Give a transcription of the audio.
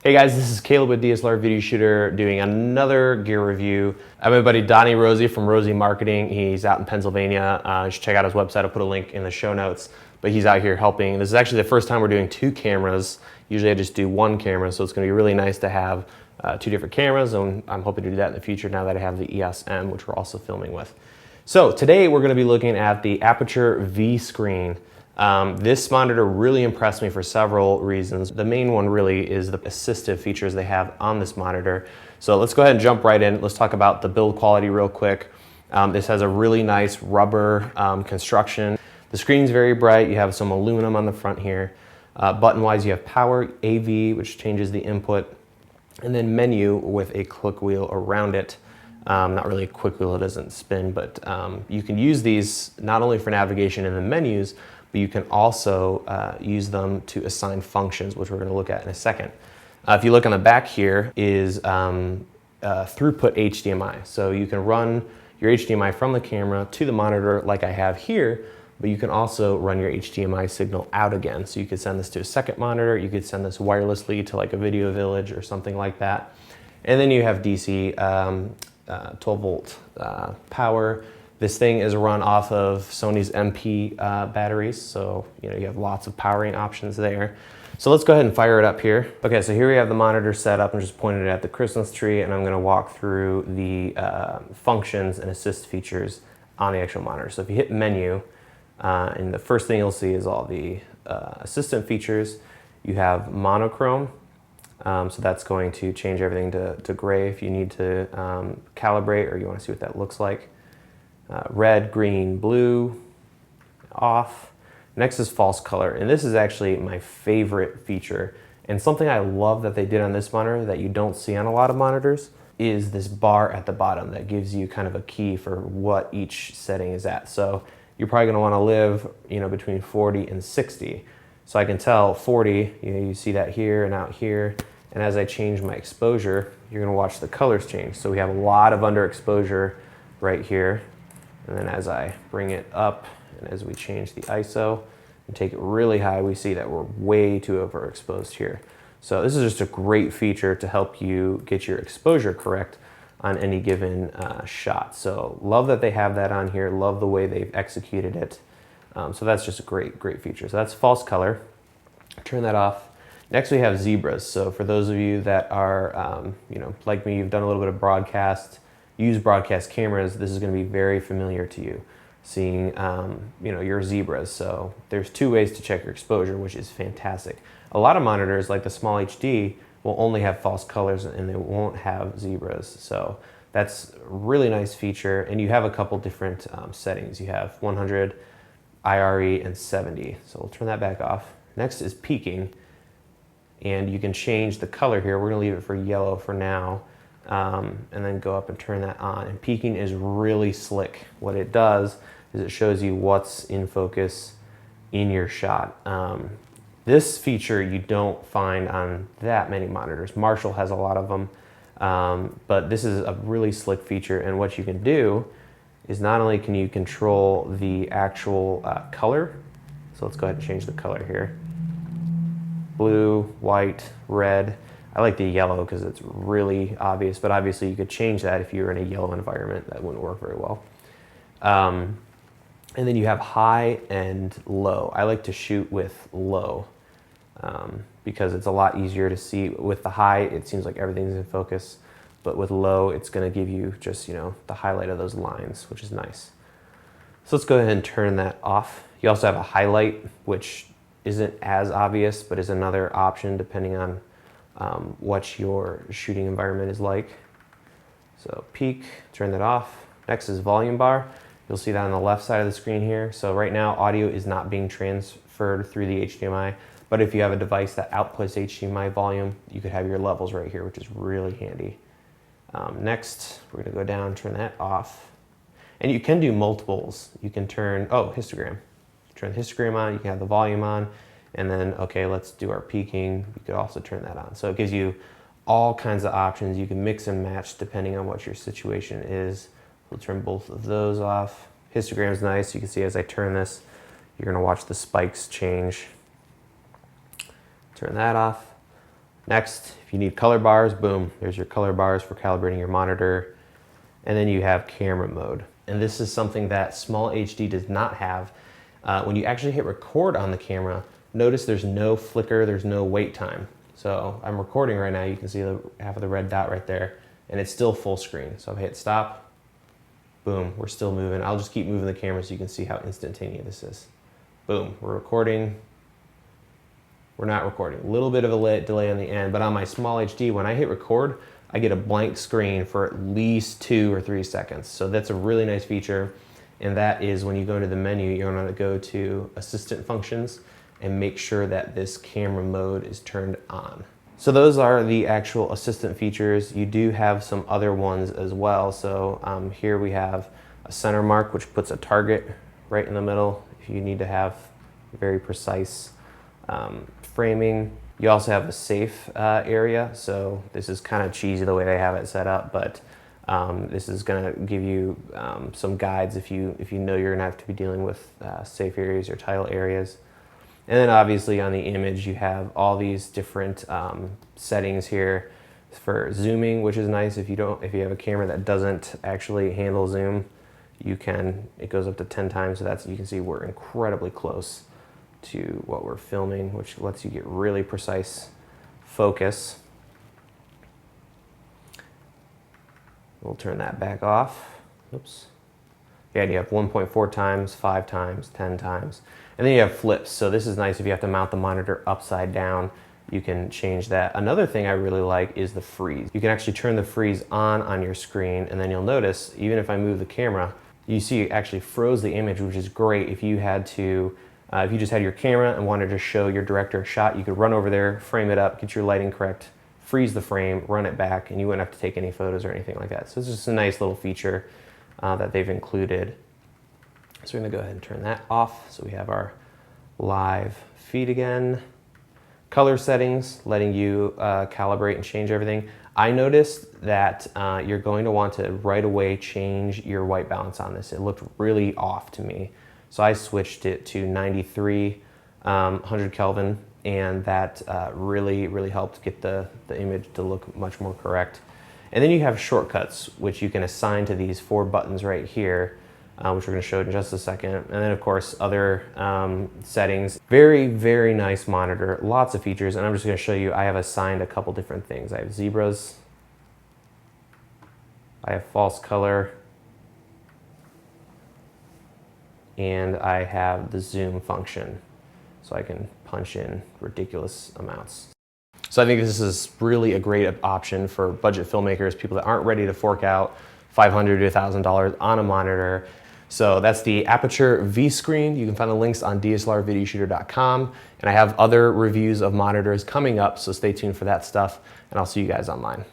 Hey guys, this is Caleb with DSLR Video Shooter doing another gear review. I have my buddy Donnie Rosie from Rosie Marketing. He's out in Pennsylvania. You should check out his website. I'll put a link in the show notes. But he's out here helping. This is actually the first time we're doing two cameras. Usually I just do one camera, so it's going to be really nice to have two different cameras, and I'm hoping to do that in the future now that I have the EOS-M, which we're also filming with. So today we're going to be looking at the Aputure V-Screen. This monitor really impressed me for several reasons. The main one really is the assistive features they have on this monitor. So let's go ahead and jump right in. Let's talk about the build quality real quick. This has a really nice rubber construction. The screen's very bright. You have some aluminum on the front here. Button-wise, you have power, AV, which changes the input, and then menu with a click wheel around it. Not really a quick wheel, it doesn't spin, but you can use these not only for navigation in the menus, but you can also use them to assign functions, which we're going to look at in a second. If you look on the back here is throughput HDMI. So you can run your HDMI from the camera to the monitor like I have here, but you can also run your HDMI signal out again. So you could send this to a second monitor, you could send this wirelessly to like a video village or something like that. And then you have DC 12 volt power. This thing is run off of Sony's MP batteries, so you have lots of powering options there. So let's go ahead and fire it up here. Okay, so here we have the monitor set up. I'm just pointing it at the Christmas tree, and I'm going to walk through the functions and assist features on the actual monitor. So if you hit menu, and the first thing you'll see is all the assistant features. You have monochrome. So that's going to change everything to gray if you need to calibrate or you want to see what that looks like. Red, green, blue, off. Next is false color, and this is actually my favorite feature. And something I love that they did on this monitor that you don't see on a lot of monitors is this bar at the bottom that gives you kind of a key for what each setting is at. So you're probably going to want to live, between 40 and 60. So I can tell 40, you see that here and out here. And as I change my exposure, you're going to watch the colors change. So we have a lot of underexposure right here. And then as I bring it up and as we change the ISO and take it really high, we see that we're way too overexposed here. So this is just a great feature to help you get your exposure correct on any given shot. So love that they have that on here. Love the way they've executed it. So that's just a great feature. So that's false color. Turn that off. Next we have zebras. So for those of you that are, like me, you've done a little bit of broadcast, use broadcast cameras, this is going to be very familiar to you, seeing your zebras. So there's two ways to check your exposure, which is fantastic. A lot of monitors, like the small HD, will only have false colors and they won't have zebras. So that's a really nice feature. And you have a couple different settings. You have 100, IRE, and 70. So we'll turn that back off. Next is peaking. And you can change the color here. We're going to leave it for yellow for now. And then go up and turn that on. And peaking is really slick. What it does is it shows you what's in focus in your shot. This feature you don't find on that many monitors. Marshall has a lot of them, but this is a really slick feature. And what you can do is not only can you control the actual color, so let's go ahead and change the color here. Blue, white, red. I like the yellow because it's really obvious, but obviously you could change that if you're in a yellow environment. That wouldn't work very well. And then you have high and low. I like to shoot with low because it's a lot easier to see. With the high, it seems like everything's in focus, but with low, it's going to give you just, the highlight of those lines, which is nice. So let's go ahead and turn that off. You also have a highlight, which isn't as obvious, but is another option depending on what your shooting environment is like. So peak, turn that off. Next is volume bar. You'll see that on the left side of the screen here. So right now audio is not being transferred through the HDMI, but if you have a device that outputs HDMI volume, you could have your levels right here, which is really handy. Next, we're gonna go down, turn that off. And you can do multiples. You can turn, histogram. Turn the histogram on, you can have the volume on, and then, okay, let's do our peaking. You could also turn that on. So it gives you all kinds of options. You can mix and match depending on what your situation is. We'll turn both of those off. Histogram is nice. You can see as I turn this, you're gonna watch the spikes change. Turn that off. Next, if you need color bars, boom, there's your color bars for calibrating your monitor. And then you have camera mode. And this is something that Small HD does not have. When you actually hit record on the camera, notice there's no flicker, there's no wait time. So I'm recording right now, you can see half of the red dot right there, and it's still full screen. So if I hit stop, boom, we're still moving. I'll just keep moving the camera so you can see how instantaneous this is. Boom, we're recording. We're not recording. A little bit of a delay on the end, but on my Small HD, when I hit record, I get a blank screen for at least 2 or 3 seconds. So that's a really nice feature. And that is when you go into the menu, you're gonna go to Assistant Functions and make sure that this camera mode is turned on. So those are the actual assistant features. You do have some other ones as well. So here we have a center mark, which puts a target right in the middle if you need to have very precise framing. You also have a safe area. So this is kind of cheesy the way they have it set up, but this is gonna give you some guides if you know you're gonna have to be dealing with safe areas or title areas. And then obviously on the image, you have all these different settings here for zooming, which is nice. If you have a camera that doesn't actually handle zoom, it goes up to 10 times. So you can see we're incredibly close to what we're filming, which lets you get really precise focus. We'll turn that back off. Oops. Yeah, and you have 1.4 times, 5 times, 10 times. And then you have flips. So this is nice if you have to mount the monitor upside down, you can change that. Another thing I really like is the freeze. You can actually turn the freeze on your screen, and then you'll notice, even if I move the camera, you see it actually froze the image, which is great if you had to, if you just had your camera and wanted to show your director a shot, you could run over there, frame it up, get your lighting correct, freeze the frame, run it back, and you wouldn't have to take any photos or anything like that. So it's just a nice little feature that they've included. So we're gonna go ahead and turn that off. So we have our live feed again. Color settings, letting you calibrate and change everything. I noticed that you're going to want to right away change your white balance on this. It looked really off to me. So I switched it to 93, 100 Kelvin, and that really helped get the image to look much more correct. And then you have shortcuts, which you can assign to these 4 buttons right here, which we're going to show in just a second. And then of course other settings. Very nice monitor, lots of features, and I'm just going to show you. I have assigned a couple different things. I have zebras, I have false color, and I have the zoom function, so I can punch in ridiculous amounts. So I think this is really a great option for budget filmmakers, people that aren't ready to fork out $500 to $1,000 on a monitor. So that's the Aputure V-Screen. You can find the links on DSLRvideoshooter.com. And I have other reviews of monitors coming up, so stay tuned for that stuff, and I'll see you guys online.